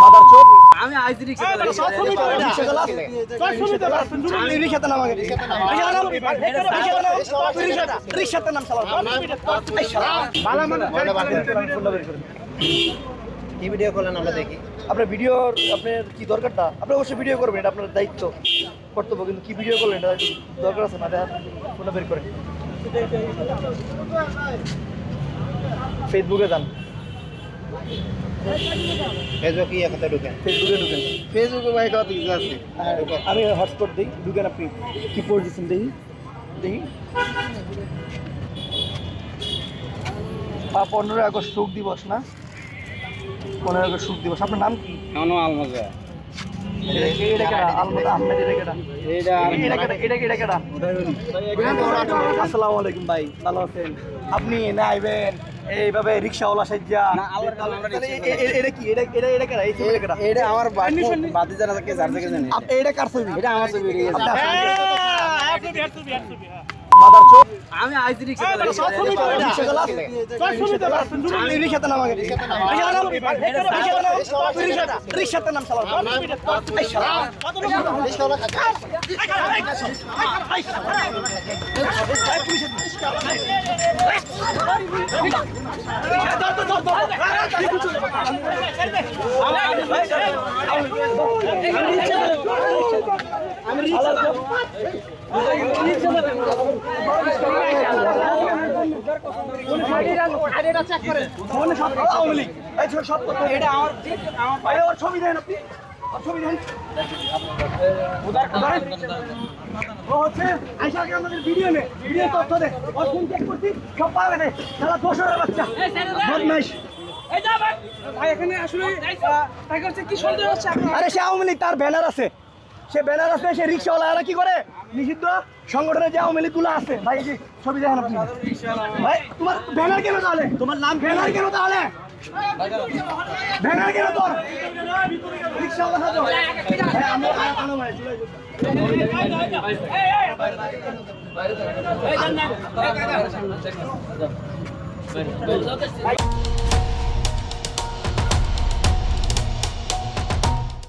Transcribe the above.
Mother চোপ আমি IG রিক্সা রিক্সাতে নাম আগে রিক্সাতে নাম কি ভিডিও করলেন আমরা দেখি। আপনার ভিডিওর আপনার কি দরকারটা আপনি অবশ্যই ভিডিও করবেন, এটা আপনার দায়িত্ব কর্তব্য, কিন্তু কি ভিডিও করলেন এটা দরকার আছে না, এটা ফোনটা বের করেন। ফেসবুকে যান, ফেসবুকে একসাথে ঢুকেন। ফেসবুকে ঢুকেন। ফেসবুকে ভাই কত কিছু আছে। আমি হটস্পট দিই, ঢুকেন আপনি কি পোস্ট দিচ্ছেন দেখি দেখি। 15 আগস্ট শোক দিবস না, 15 আগস্ট শোক দিবস। আপনার নাম কি? আলমজা। আসসালামু আলাইকুম ভাই, ভালো আছেন? আপনি না আইবেন এইভাবে রিক্সাওয়ালা সাজ্জা? এটা আমার বাতিজারা থেকে যার থেকে জানি। এটা কার ছবি? এটা আমার ছবি। মাদার চোপ আমি আইজি রিক্সা রিক্সাতে নাম আগে রিক্সাতে নাম ছবি দেন আপনি, ছবি দেন। ও হচ্ছে আইসাকে আমাদের ভিডিও নে, ভিডিও তথ্য দে, ওর ফোন চেক করছি সব পাওয়া গেছে। সারা 10 বাচ্চা বদমাইশ। এখানে আসলে তাকে হচ্ছে কি সন্দেহ হচ্ছে আপনার? আরে সে আওয়ামী লীগ, তার ব্যানার আছে, সে ব্যানার আছে, সে রিক্সাওয়ালা কি করে নিষিদ্ধ সংগঠনে যে আওয়ামী লীগ গুলো আছে। ভাই এই যে ছবি দেখেন আপনি। ভাই তোমার ব্যানার কেন তাহলে? তোমার নাম ব্যানার কেন তাহলে? ব্যানার কেন তোর? রিক্সাওয়ালা সাজো। আমরা